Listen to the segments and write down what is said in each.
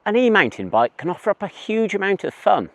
An e-mountain bike can offer up a huge amount of fun.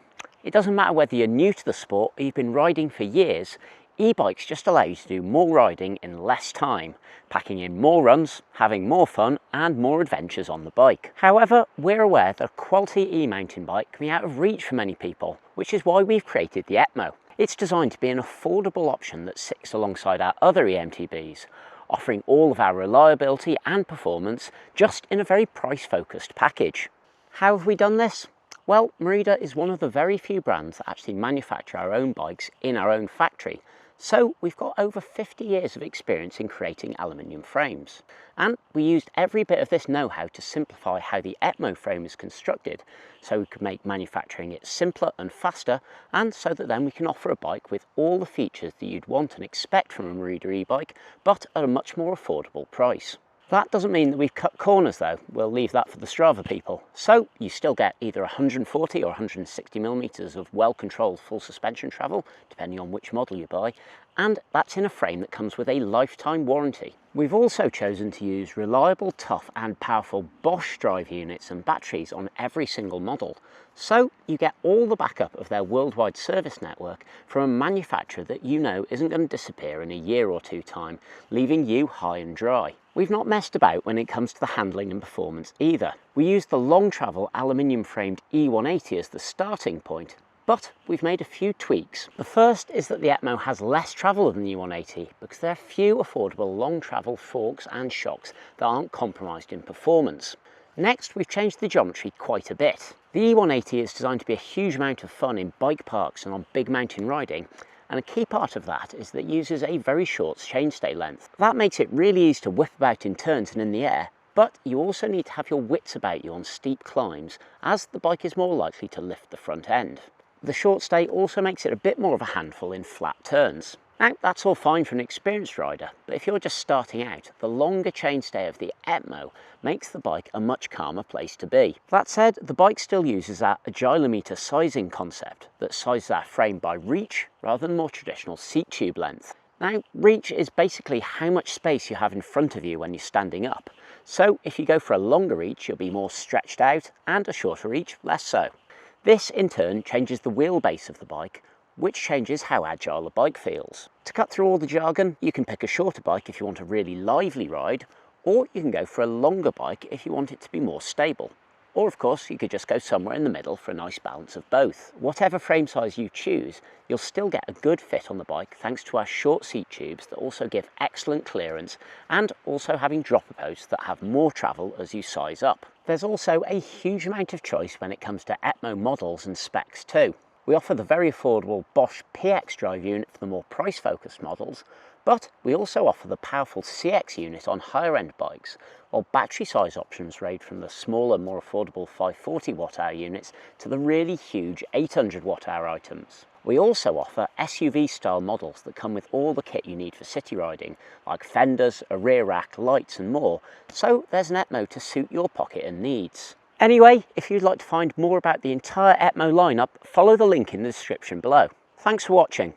It doesn't matter whether you're new to the sport or you've been riding for years, e-bikes just allow you to do more riding in less time, packing in more runs, having more fun and more adventures on the bike. However, we're aware that a quality e-mountain bike can be out of reach for many people, which is why we've created the ETMO. It's designed to be an affordable option that sits alongside our other e-MTBs, offering all of our reliability and performance just in a very price-focused package. How have we done this? Well, MERIDA is one of the very few brands that actually manufacture our own bikes in our own factory. So we've got over 50 years of experience in creating aluminium frames. And we used every bit of this know-how to simplify how the ETMO frame is constructed, so we could make manufacturing it simpler and faster, and so that then we can offer a bike with all the features that you'd want and expect from a MERIDA e-bike, but at a much more affordable price. That doesn't mean that we've cut corners though, we'll leave that for the Strava people. So you still get either 140 or 160mm of well-controlled full suspension travel, depending on which model you buy, and that's in a frame that comes with a lifetime warranty. We've also chosen to use reliable, tough and powerful Bosch drive units and batteries on every single model. So you get all the backup of their worldwide service network from a manufacturer that you know isn't going to disappear in a year or two time, leaving you high and dry. We've not messed about when it comes to the handling and performance either. We used the long travel aluminium framed e-180 as the starting point, but we've made a few tweaks. The first is that the ETMO has less travel than the e-180 because there are few affordable long travel forks and shocks that aren't compromised in performance. Next, we've changed the geometry quite a bit. The e-180 is designed to be a huge amount of fun in bike parks and on big mountain riding, and a key part of that is that it uses a very short chainstay length. That makes it really easy to whip about in turns and in the air, but you also need to have your wits about you on steep climbs, as the bike is more likely to lift the front end. The short stay also makes it a bit more of a handful in flat turns. Now, that's all fine for an experienced rider, but if you're just starting out, the longer chainstay of the ETMO makes the bike a much calmer place to be. That said, the bike still uses our agilometer sizing concept that sizes our frame by reach rather than more traditional seat tube length. Now, reach is basically how much space you have in front of you when you're standing up. So if you go for a longer reach, you'll be more stretched out, and a shorter reach, less so. This in turn changes the wheelbase of the bike, which changes how agile the bike feels. To cut through all the jargon, you can pick a shorter bike if you want a really lively ride, or you can go for a longer bike if you want it to be more stable. Or of course, you could just go somewhere in the middle for a nice balance of both. Whatever frame size you choose, you'll still get a good fit on the bike thanks to our short seat tubes that also give excellent clearance, and also having dropper posts that have more travel as you size up. There's also a huge amount of choice when it comes to ETMO models and specs too. We offer the very affordable Bosch PX drive unit for the more price-focused models, but we also offer the powerful CX unit on higher-end bikes, while battery size options range from the smaller, more affordable 540 watt-hour units to the really huge 800 watt-hour items. We also offer SUV-style models that come with all the kit you need for city riding, like fenders, a rear rack, lights and more, so there's an ETMO to suit your pocket and needs. Anyway, if you'd like to find more about the entire ETMO lineup, follow the link in the description below. Thanks for watching.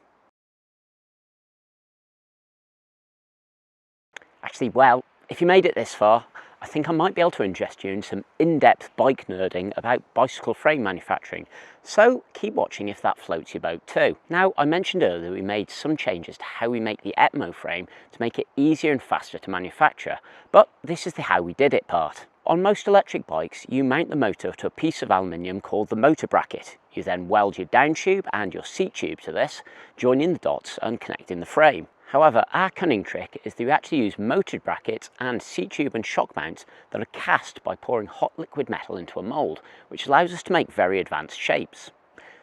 Actually, well, if you made it this far, I think I might be able to interest you in some in-depth bike nerding about bicycle frame manufacturing, so keep watching if that floats your boat too. Now, I mentioned earlier that we made some changes to how we make the ETMO frame to make it easier and faster to manufacture, but this is the how we did it part. On most electric bikes, you mount the motor to a piece of aluminium called the motor bracket. You then weld your down tube and your seat tube to this, joining the dots and connecting the frame. However, our cunning trick is that we actually use motor brackets and seat tube and shock mounts that are cast by pouring hot liquid metal into a mould, which allows us to make very advanced shapes.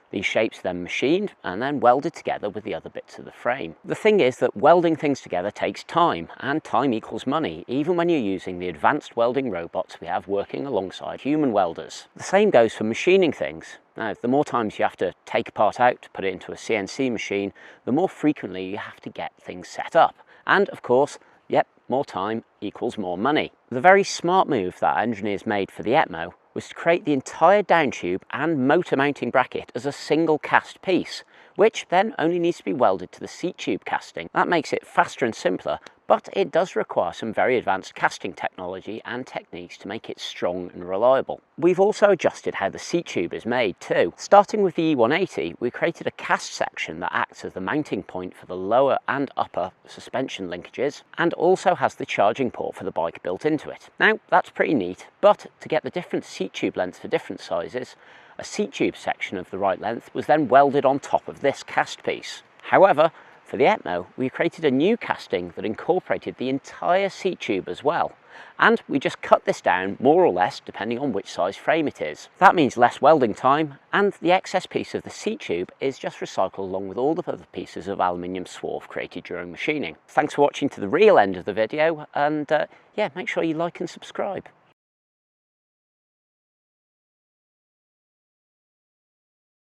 These shapes are then machined and then welded together with the other bits of the frame. The thing is that welding things together takes time, and time equals money, even when you're using the advanced welding robots we have working alongside human welders. The same goes for machining things. Now, the more times you have to take a part out to put it into a CNC machine, the more frequently you have to get things set up. And of course, yep, more time equals more money. The very smart move that our engineers made for the ETMO was to create the entire down tube and motor mounting bracket as a single cast piece, which then only needs to be welded to the seat tube casting. That makes it faster and simpler, but it does require some very advanced casting technology and techniques to make it strong and reliable. We've also adjusted how the seat tube is made too. Starting with the e-180, we created a cast section that acts as the mounting point for the lower and upper suspension linkages, and also has the charging port for the bike built into it. Now, that's pretty neat, but to get the different seat tube lengths for different sizes, a seat tube section of the right length was then welded on top of this cast piece. However, for the ETMO, we created a new casting that incorporated the entire seat tube as well, and we just cut this down more or less depending on which size frame it is. That means less welding time, and the excess piece of the seat tube is just recycled along with all the other pieces of aluminium swarf created during machining. Thanks for watching to the real end of the video, and yeah, make sure you like and subscribe.